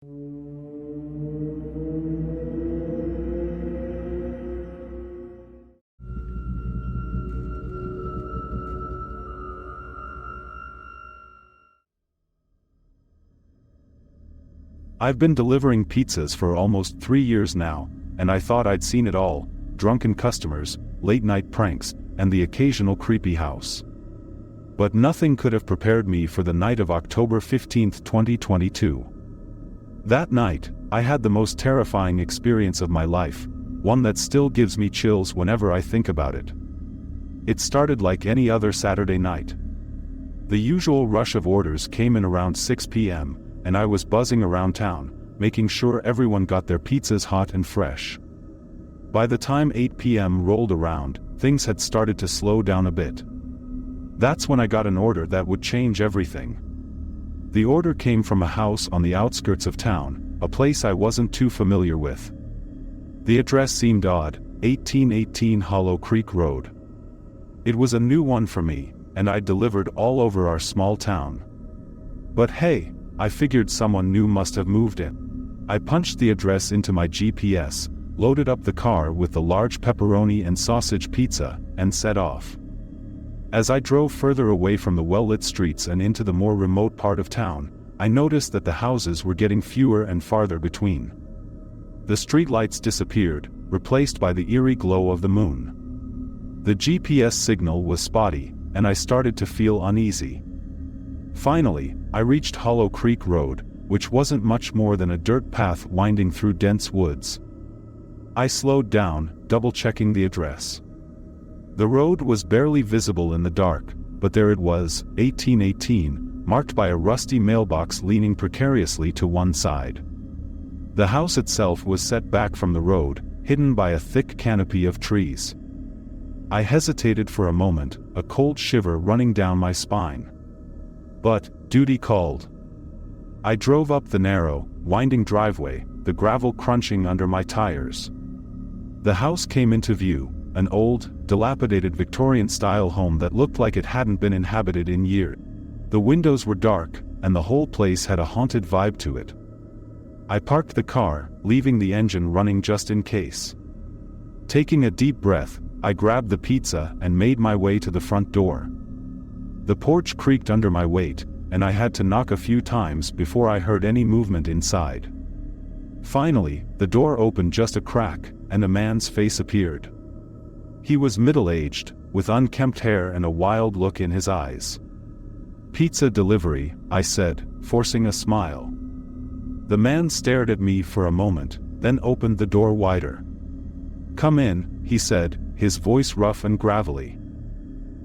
I've been delivering pizzas for almost 3 years now, and I thought I'd seen it all: drunken customers, late-night pranks, and the occasional creepy house. But nothing could have prepared me for the night of October 15, 2022. That night, I had the most terrifying experience of my life, one that still gives me chills whenever I think about it. It started like any other Saturday night. The usual rush of orders came in around 6 p.m., and I was buzzing around town, making sure everyone got their pizzas hot and fresh. By the time 8 p.m. rolled around, things had started to slow down a bit. That's when I got an order that would change everything. The order came from a house on the outskirts of town, a place I wasn't too familiar with. The address seemed odd: 1818 Hollow Creek Road. It was a new one for me, and I'd delivered all over our small town. But hey, I figured someone new must have moved in. I punched the address into my GPS, loaded up the car with the large pepperoni and sausage pizza, and set off. As I drove further away from the well-lit streets and into the more remote part of town, I noticed that the houses were getting fewer and farther between. The streetlights disappeared, replaced by the eerie glow of the moon. The GPS signal was spotty, and I started to feel uneasy. Finally, I reached Hollow Creek Road, which wasn't much more than a dirt path winding through dense woods. I slowed down, double-checking the address. The road was barely visible in the dark, but there it was, 1818, marked by a rusty mailbox leaning precariously to one side. The house itself was set back from the road, hidden by a thick canopy of trees. I hesitated for a moment, a cold shiver running down my spine. But duty called. I drove up the narrow, winding driveway, the gravel crunching under my tires. The house came into view, an old, dilapidated Victorian-style home that looked like it hadn't been inhabited in years. The windows were dark, and the whole place had a haunted vibe to it. I parked the car, leaving the engine running just in case. Taking a deep breath, I grabbed the pizza and made my way to the front door. The porch creaked under my weight, and I had to knock a few times before I heard any movement inside. Finally, the door opened just a crack, and a man's face appeared. He was middle-aged, with unkempt hair and a wild look in his eyes. "Pizza delivery," I said, forcing a smile. The man stared at me for a moment, then opened the door wider. "Come in," he said, his voice rough and gravelly.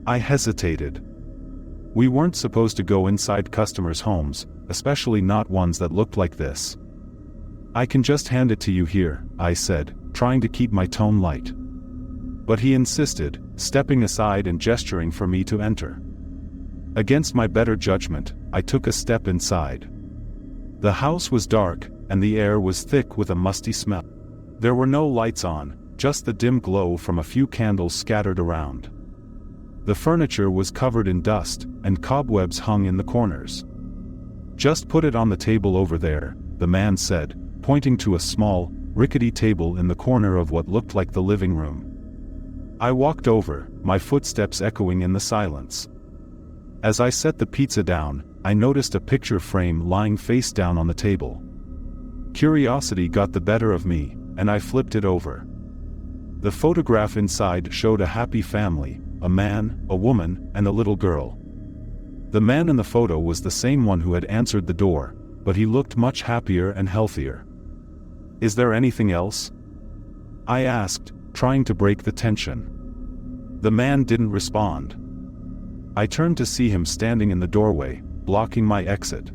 I hesitated. We weren't supposed to go inside customers' homes, especially not ones that looked like this. "I can just hand it to you here," I said, trying to keep my tone light. But he insisted, stepping aside and gesturing for me to enter. Against my better judgment, I took a step inside. The house was dark, and the air was thick with a musty smell. There were no lights on, just the dim glow from a few candles scattered around. The furniture was covered in dust, and cobwebs hung in the corners. "Just put it on the table over there," the man said, pointing to a small, rickety table in the corner of what looked like the living room. I walked over, my footsteps echoing in the silence. As I set the pizza down, I noticed a picture frame lying face down on the table. Curiosity got the better of me, and I flipped it over. The photograph inside showed a happy family: a man, a woman, and a little girl. The man in the photo was the same one who had answered the door, but he looked much happier and healthier. "Is there anything else?" I asked, trying to break the tension. The man didn't respond. I turned to see him standing in the doorway, blocking my exit.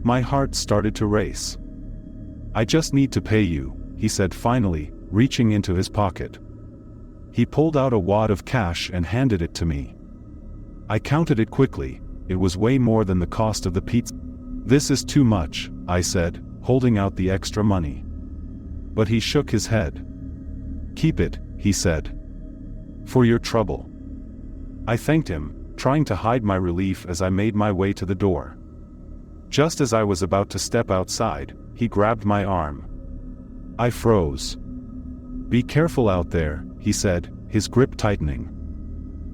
My heart started to race. "I just need to pay you," he said finally, reaching into his pocket. He pulled out a wad of cash and handed it to me. I counted it quickly. It was way more than the cost of the pizza. "This is too much," I said, holding out the extra money. But he shook his head. "Keep it," he said. "For your trouble." I thanked him, trying to hide my relief as I made my way to the door. Just as I was about to step outside, he grabbed my arm. I froze. "Be careful out there," he said, his grip tightening.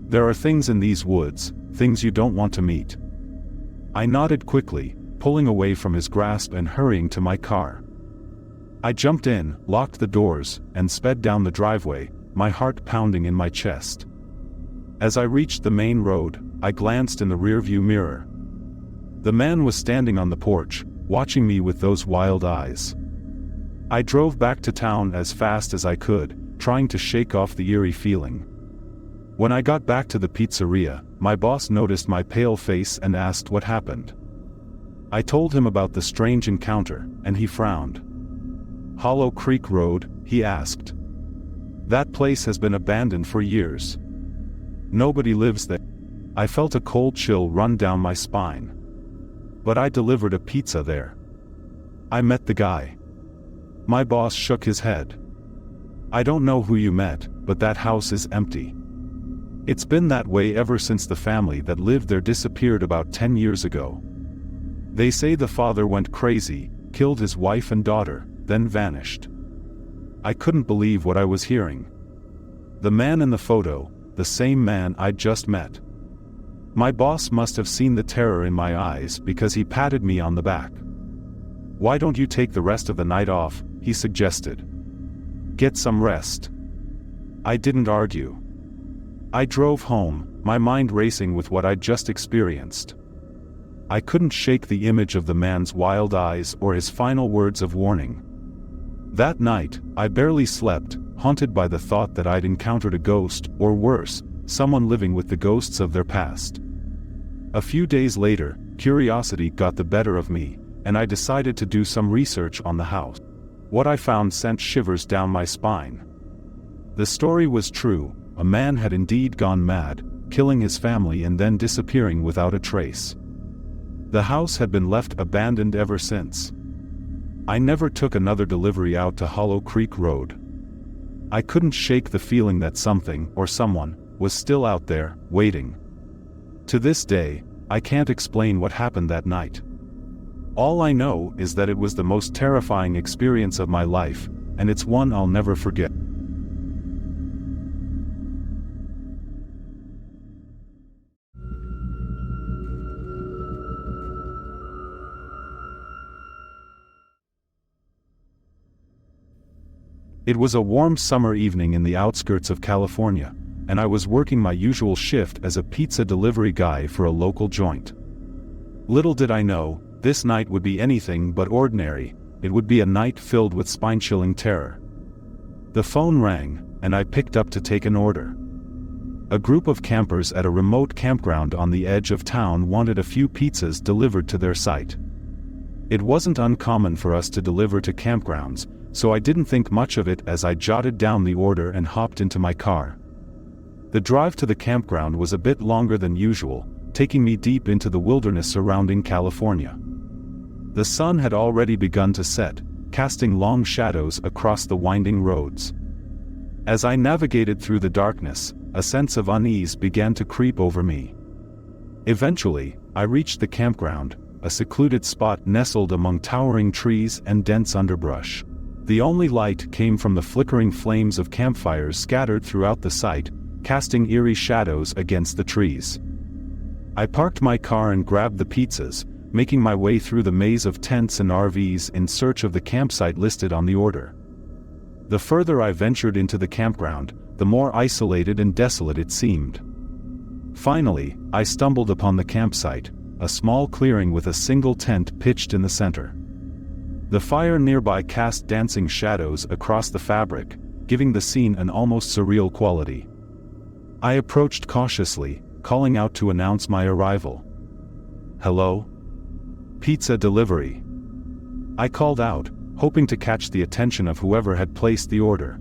"There are things in these woods, things you don't want to meet." I nodded quickly, pulling away from his grasp and hurrying to my car. I jumped in, locked the doors, and sped down the driveway, my heart pounding in my chest. As I reached the main road, I glanced in the rearview mirror. The man was standing on the porch, watching me with those wild eyes. I drove back to town as fast as I could, trying to shake off the eerie feeling. When I got back to the pizzeria, my boss noticed my pale face and asked what happened. I told him about the strange encounter, and he frowned. "Hollow Creek Road?" he asked. "That place has been abandoned for years. Nobody lives there." I felt a cold chill run down my spine. "But I delivered a pizza there. I met the guy." My boss shook his head. "I don't know who you met, but that house is empty. It's been that way ever since the family that lived there disappeared about 10 years ago. They say the father went crazy, killed his wife and daughter, then vanished." I couldn't believe what I was hearing. The man in the photo, the same man I'd just met. My boss must have seen the terror in my eyes because he patted me on the back. "Why don't you take the rest of the night off?" he suggested. "Get some rest." I didn't argue. I drove home, my mind racing with what I'd just experienced. I couldn't shake the image of the man's wild eyes or his final words of warning. That night, I barely slept, haunted by the thought that I'd encountered a ghost, or worse, someone living with the ghosts of their past. A few days later, curiosity got the better of me, and I decided to do some research on the house. What I found sent shivers down my spine. The story was true. A man had indeed gone mad, killing his family and then disappearing without a trace. The house had been left abandoned ever since. I never took another delivery out to Hollow Creek Road. I couldn't shake the feeling that something, or someone, was still out there, waiting. To this day, I can't explain what happened that night. All I know is that it was the most terrifying experience of my life, and it's one I'll never forget. It was a warm summer evening in the outskirts of California, and I was working my usual shift as a pizza delivery guy for a local joint. Little did I know, this night would be anything but ordinary. It would be a night filled with spine-chilling terror. The phone rang, and I picked up to take an order. A group of campers at a remote campground on the edge of town wanted a few pizzas delivered to their site. It wasn't uncommon for us to deliver to campgrounds, so I didn't think much of it as I jotted down the order and hopped into my car. The drive to the campground was a bit longer than usual, taking me deep into the wilderness surrounding California. The sun had already begun to set, casting long shadows across the winding roads. As I navigated through the darkness, a sense of unease began to creep over me. Eventually, I reached the campground, a secluded spot nestled among towering trees and dense underbrush. The only light came from the flickering flames of campfires scattered throughout the site, casting eerie shadows against the trees. I parked my car and grabbed the pizzas, making my way through the maze of tents and RVs in search of the campsite listed on the order. The further I ventured into the campground, the more isolated and desolate it seemed. Finally, I stumbled upon the campsite, a small clearing with a single tent pitched in the center. The fire nearby cast dancing shadows across the fabric, giving the scene an almost surreal quality. I approached cautiously, calling out to announce my arrival. "Hello? Pizza delivery." I called out, hoping to catch the attention of whoever had placed the order.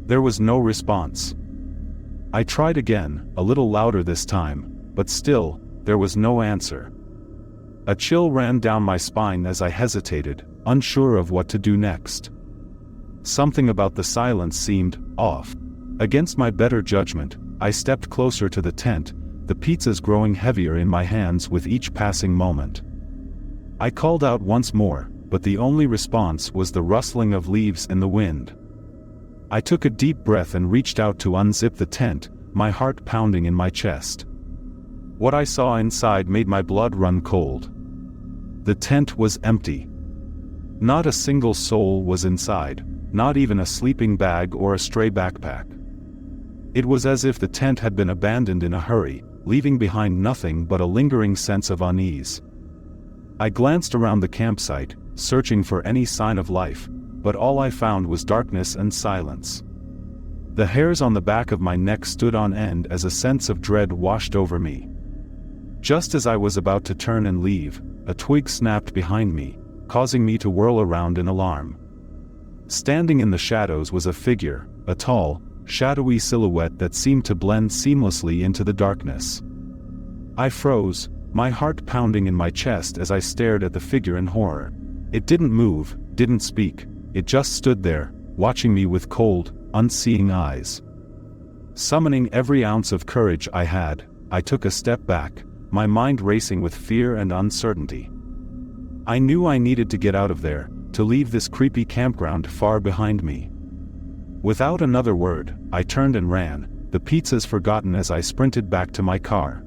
There was no response. I tried again, a little louder this time, but still, there was no answer. A chill ran down my spine as I hesitated, unsure of what to do next. Something about the silence seemed off. Against my better judgment, I stepped closer to the tent, the pizzas growing heavier in my hands with each passing moment. I called out once more, but the only response was the rustling of leaves in the wind. I took a deep breath and reached out to unzip the tent, my heart pounding in my chest. What I saw inside made my blood run cold. The tent was empty. Not a single soul was inside, not even a sleeping bag or a stray backpack. It was as if the tent had been abandoned in a hurry, leaving behind nothing but a lingering sense of unease. I glanced around the campsite, searching for any sign of life, but all I found was darkness and silence. The hairs on the back of my neck stood on end as a sense of dread washed over me. Just as I was about to turn and leave, a twig snapped behind me, causing me to whirl around in alarm. Standing in the shadows was a figure, a tall, shadowy silhouette that seemed to blend seamlessly into the darkness. I froze, my heart pounding in my chest as I stared at the figure in horror. It didn't move, didn't speak, it just stood there, watching me with cold, unseeing eyes. Summoning every ounce of courage I had, I took a step back, my mind racing with fear and uncertainty. I knew I needed to get out of there, to leave this creepy campground far behind me. Without another word, I turned and ran, the pizzas forgotten as I sprinted back to my car.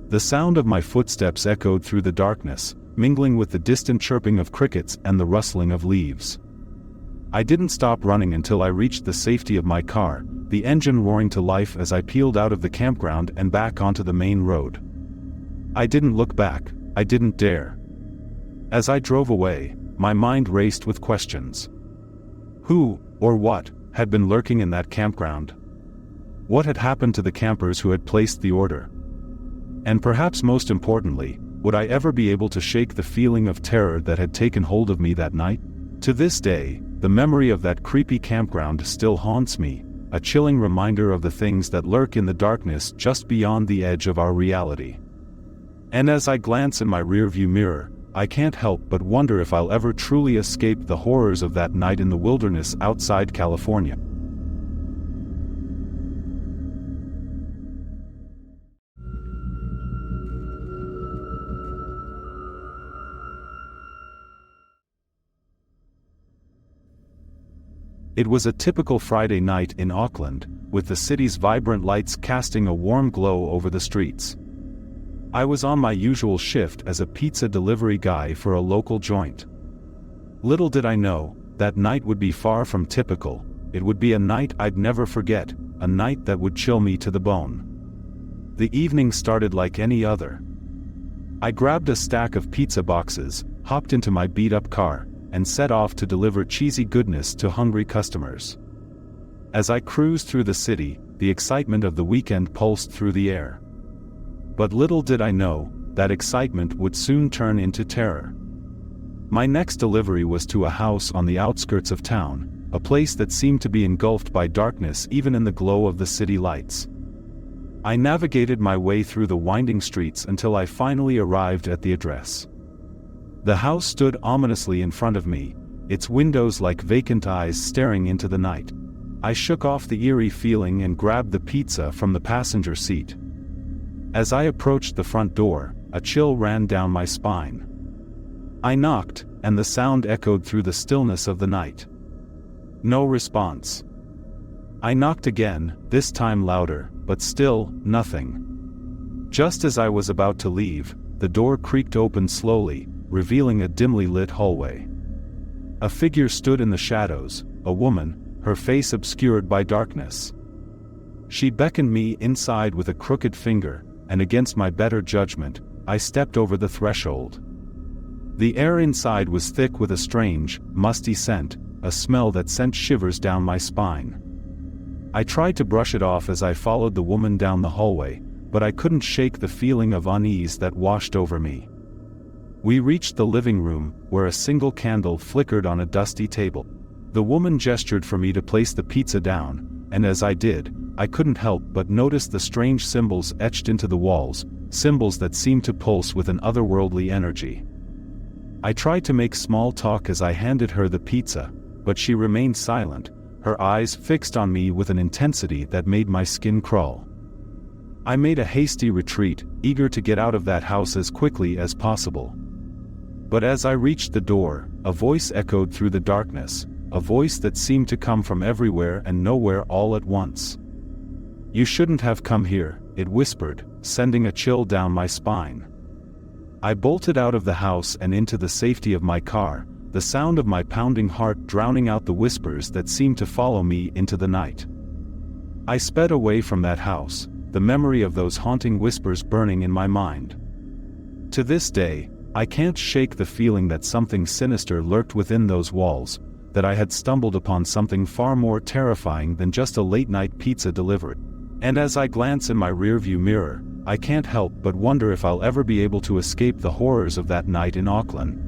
The sound of my footsteps echoed through the darkness, mingling with the distant chirping of crickets and the rustling of leaves. I didn't stop running until I reached the safety of my car, the engine roaring to life as I peeled out of the campground and back onto the main road. I didn't look back, I didn't dare. As I drove away, my mind raced with questions. Who, or what, had been lurking in that campground? What had happened to the campers who had placed the order? And perhaps most importantly, would I ever be able to shake the feeling of terror that had taken hold of me that night? To this day, the memory of that creepy campground still haunts me, a chilling reminder of the things that lurk in the darkness just beyond the edge of our reality. And as I glance in my rearview mirror, I can't help but wonder if I'll ever truly escape the horrors of that night in the wilderness outside California. It was a typical Friday night in Auckland, with the city's vibrant lights casting a warm glow over the streets. I was on my usual shift as a pizza delivery guy for a local joint. Little did I know, that night would be far from typical. It would be a night I'd never forget, a night that would chill me to the bone. The evening started like any other. I grabbed a stack of pizza boxes, hopped into my beat-up car, and set off to deliver cheesy goodness to hungry customers. As I cruised through the city, the excitement of the weekend pulsed through the air. But little did I know, that excitement would soon turn into terror. My next delivery was to a house on the outskirts of town, a place that seemed to be engulfed by darkness even in the glow of the city lights. I navigated my way through the winding streets until I finally arrived at the address. The house stood ominously in front of me, its windows like vacant eyes staring into the night. I shook off the eerie feeling and grabbed the pizza from the passenger seat. As I approached the front door, a chill ran down my spine. I knocked, and the sound echoed through the stillness of the night. No response. I knocked again, this time louder, but still, nothing. Just as I was about to leave, the door creaked open slowly, revealing a dimly lit hallway. A figure stood in the shadows, a woman, her face obscured by darkness. She beckoned me inside with a crooked finger, and against my better judgment, I stepped over the threshold. The air inside was thick with a strange, musty scent, a smell that sent shivers down my spine. I tried to brush it off as I followed the woman down the hallway, but I couldn't shake the feeling of unease that washed over me. We reached the living room, where a single candle flickered on a dusty table. The woman gestured for me to place the pizza down, and as I did, I couldn't help but notice the strange symbols etched into the walls, symbols that seemed to pulse with an otherworldly energy. I tried to make small talk as I handed her the pizza, but she remained silent, her eyes fixed on me with an intensity that made my skin crawl. I made a hasty retreat, eager to get out of that house as quickly as possible. But as I reached the door, a voice echoed through the darkness, a voice that seemed to come from everywhere and nowhere all at once. "You shouldn't have come here," it whispered, sending a chill down my spine. I bolted out of the house and into the safety of my car, the sound of my pounding heart drowning out the whispers that seemed to follow me into the night. I sped away from that house, the memory of those haunting whispers burning in my mind. To this day, I can't shake the feeling that something sinister lurked within those walls, that I had stumbled upon something far more terrifying than just a late-night pizza delivery. And as I glance in my rearview mirror, I can't help but wonder if I'll ever be able to escape the horrors of that night in Auckland.